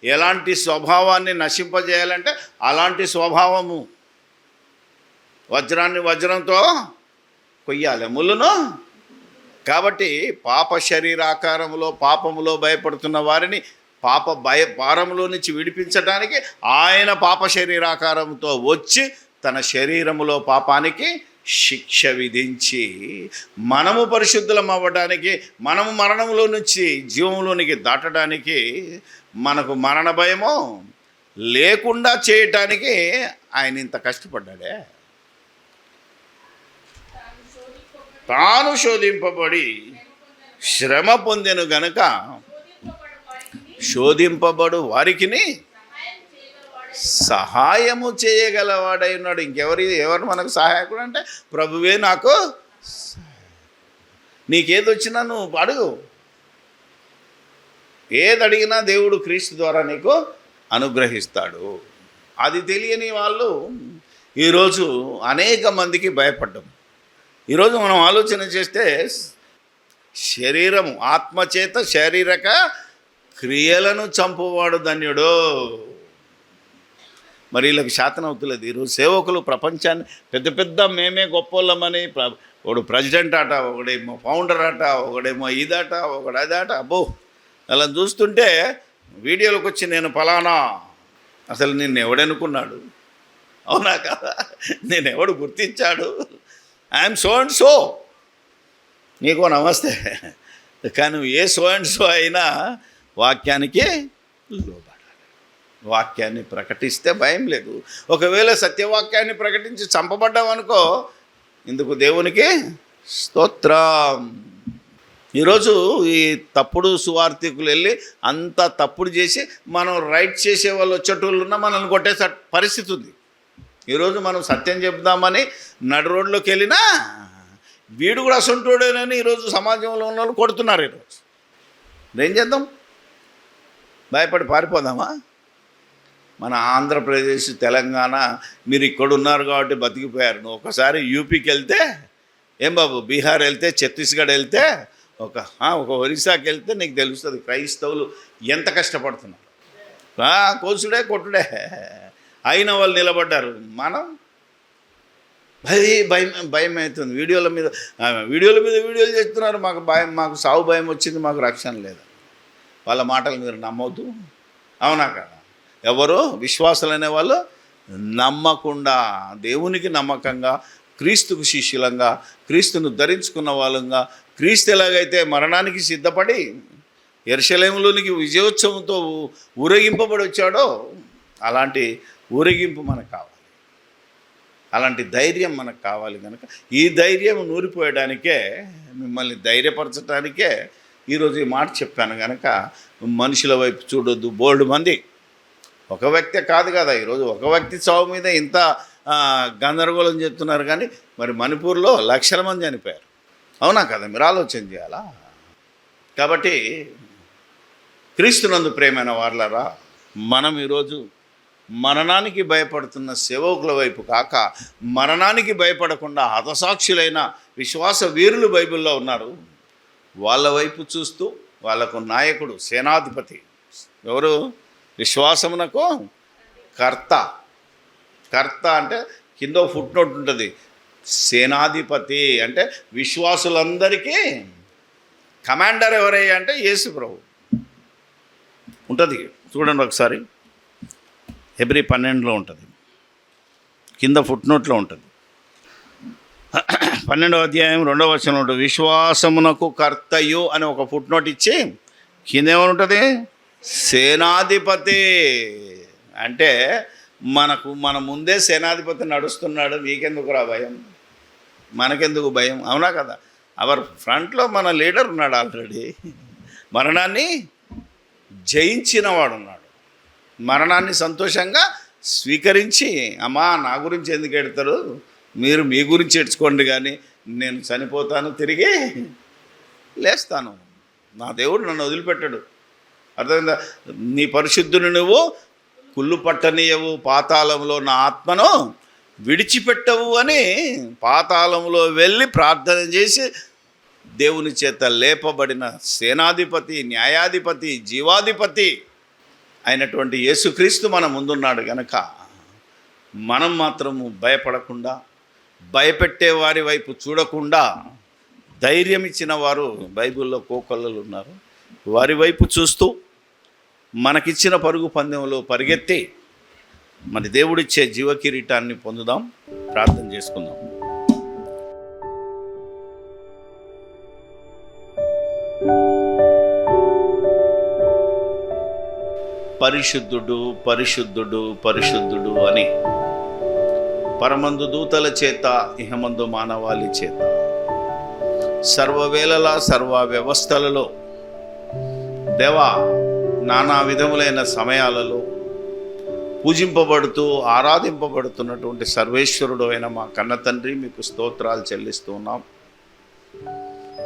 ఎలాంటి స్వభావాన్ని నశింపజేయాలంటే అలాంటి స్వభావము. వజ్రాన్ని వజ్రంతో కొయ్యాలి, ముళ్ళును. కాబట్టి పాప శరీరాకారములో పాపములో భయపడుతున్న వారిని భారములో నుంచి విడిపించడానికి ఆయన పాప శరీరాకారంతో వచ్చి తన శరీరములో పాపానికి శిక్ష విధించి మనము పరిశుద్ధులం అవ్వడానికి, మనము మరణంలో నుంచి జీవంలోనికి దాటడానికి, మనకు మరణ భయము లేకుండా చేయటానికి ఆయన ఇంత కష్టపడ్డాడే. తాను శోధింపబడి శ్రమ పొందెను గనుక శోధింపబడు వారికిని సహాయము చేయగలవాడై ఉన్నాడు. ఎవరు మనకు సహాయకుడు అంటే ప్రభువే. నాకు నీకేదొచ్చినా నువ్వు అడుగు, ఏది అడిగినా దేవుడు క్రీస్తు ద్వారా నీకు అనుగ్రహిస్తాడు. అది తెలియని వాళ్ళు ఈరోజు అనేక మందికి భయపడ్డం. ఈరోజు మనం ఆలోచన చేస్తే శరీరము ఆత్మచేత శారీరక క్రియలను చంపువాడు ధన్యుడు. మరి వీళ్ళకి శాతం అవుతులేదు. ఈరోజు సేవకులు ప్రపంచాన్ని పెద్ద పెద్ద మేమే గొప్పోళ్ళమని, ఒకడు ప్రెసిడెంట్ అట, ఒకడేమో ఫౌండర్ అట, ఒకడేమో ఇదట, ఒకడు అదట. అబ్బో, అలా చూస్తుంటే వీడియోలకు వచ్చి నేను ఫలానా, అసలు నిన్ను ఎవడనుకున్నాడు? అవునా కదా? నేను ఎవడు గుర్తించాడు? ఐఎమ్ సో అండ్ సో, నీకో నమస్తే. కానీ ఏ సో అండ్ సో అయినా వాక్యానికి లోబడాలి. వాక్యాన్ని ప్రకటిస్తే భయం లేదు. ఒకవేళ సత్యవాక్యాన్ని ప్రకటించి చంపబడ్డామనుకో, ఇందుకు దేవునికి స్తోత్రం. ఈరోజు ఈ తప్పుడు సువార్థికులు వెళ్ళి అంతా తప్పుడు చేసి మనం రైట్ చేసే వాళ్ళు వచ్చేటోళ్ళు ఉన్నా మనల్ని కొట్టే పరిస్థితి ఉంది. ఈరోజు మనం సత్యం చెప్దామని నడు రోడ్లోకి వెళ్ళినా వీడు కూడా అసంటోడేనని ఈరోజు సమాజంలో ఉన్న వాళ్ళు కొడుతున్నారు. ఈరోజు ఏం చేద్దాం? భయపడి పారిపోదామా? మన ఆంధ్రప్రదేశ్, తెలంగాణ, మీరు ఇక్కడ ఉన్నారు కాబట్టి బతికిపోయారు. నువ్వు ఒకసారి యూపీకి వెళ్తే, ఏం బాబు, బీహార్ వెళ్తే, ఛత్తీస్గఢ్ వెళ్తే, ఒక ఒరిస్సాకి వెళ్తే నీకు తెలుస్తుంది క్రైస్తవులు ఎంత కష్టపడుతున్నారు. కోసుడే కొట్టుడే అయిన వాళ్ళు నిలబడ్డారు. మనం భయం అవుతుంది. వీడియోల మీద వీడియోలు చేస్తున్నారు. మాకు సావు భయం వచ్చింది, మాకు రక్షణ లేదు. వాళ్ళ మాటలు మీరు నమ్మవద్దు. అవునా కదా? ఎవరో విశ్వాసులనే వాళ్ళు నమ్మకుండా, దేవునికి నమ్మకంగా, క్రీస్తుకు శిష్యులంగా, క్రీస్తును ధరించుకున్న వాళ్ళంగా, క్రీస్తు ఎలాగైతే మరణానికి సిద్ధపడి యెరూషలేములోనికి విజయోత్సవంతో ఊరేగింపబడి వచ్చాడో అలాంటి ఊరేగింపు మనకు కావాలి, అలాంటి ధైర్యం మనకు కావాలి. కనుక ఈ ధైర్యం నూరిపోయడానికే, మిమ్మల్ని ధైర్యపరచడానికే ఈరోజు ఈ మాట చెప్పాను. కనుక మనుషుల వైపు చూడొద్దు. బోల్డ్ మంది, ఒక వ్యక్తి కాదు కదా, ఈరోజు ఒక వ్యక్తి చావు మీద ఇంత గందరగోళం చెప్తున్నారు. కానీ మరి మణిపూర్లో లక్షల మంది చనిపోయారు. అవునా కదా? మీరు ఆలోచన చేయాలా? కాబట్టి క్రీస్తునందు ప్రేమైన వారలారా, మనం ఈరోజు మరణానికి భయపడుతున్న సేవకుల వైపు కాక మరణానికి భయపడకుండా హతసాక్షులైన విశ్వాస వీరులు బైబిల్లో ఉన్నారు. వాళ్ళ వైపు చూస్తూ వాళ్ళకు నాయకుడు సేనాధిపతి ఎవరు? విశ్వాసమునకు కర్త. కర్త అంటే కింద ఫుట్ నోట్ ఉంటుంది. సేనాధిపతి అంటే విశ్వాసులందరికీ కమాండర్ ఎవరయ్యా అంటే యేసు ప్రభు ఉంటుంది. చూడండి ఒకసారి, హెబ్రీ 12లో ఉంటుంది, కింద ఫుట్ నోట్లో ఉంటుంది. 12వ అధ్యాయం 2వ వచనం ఉంటుంది, విశ్వాసమునకు కర్తయు అని ఒక ఫుట్ నోట్ ఇచ్చి కింద ఏమని ఉంటుంది? సేనాధిపతి. అంటే మన ముందే సేనాధిపతి నడుస్తున్నాడు, మీకెందుకురా భయం, మనకెందుకు భయం? అవునా కదా? అవర్ ఫ్రంట్లో మన లీడర్ ఉన్నాడు, ఆల్రెడీ మరణాన్ని జయించిన వాడు ఉన్నాడు. మరణాన్ని సంతోషంగా స్వీకరించి, అమ్మా నా గురించి ఎందుకు ఎడతారు, మీరు మీ గురించి ఏడ్చుకోండి, కానీ నేను చనిపోతాను, తిరిగి లేస్తాను, నా దేవుడు నన్ను వదిలిపెట్టాడు. అర్థమైందా? నీ పరిశుద్ధుని నువ్వు కుళ్ళు పట్టనీయవు, పాతాళంలో నా ఆత్మను విడిచిపెట్టవు అని పాతాళంలో వెళ్ళి ప్రార్థన చేసి దేవుని చేత లేపబడిన సేనాధిపతి, న్యాయాధిపతి, జీవాధిపతి అయినటువంటి యేసుక్రీస్తు మన ముందున్నాడు గనక మనం మాత్రము భయపడకుండా, భయపెట్టే వారి వైపు చూడకుండా ధైర్యం ఇచ్చిన వారు బైబిల్లో కోకొల్లలు ఉన్నారు. వారి వైపు చూస్తూ మనకిచ్చిన పరుగు పందెంలో పరిగెత్తి మరి దేవుడిచ్చే జీవకిరీటాన్ని పొందుదాం. ప్రార్థన చేసుకుందాం. పరిశుద్ధుడు, పరిశుద్ధుడు, పరిశుద్ధుడు అని పరమందు దూతల చేత, ఇహమందు మానవాళి చేత, సర్వవేళలా సర్వ వ్యవస్థలలో దేవా నానా విధములైన సమయాలలో పూజింపబడుతూ ఆరాధింపబడుతున్నటువంటి సర్వేశ్వరుడు అయిన మా కన్న తండ్రి, మీకు స్తోత్రాలు చెల్లిస్తూ ఉన్నాం.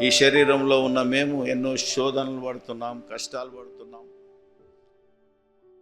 ఈ శరీరంలో ఉన్న మేము ఎన్నో శోధనలు పడుతున్నాం, కష్టాలు పడుతున్నాం.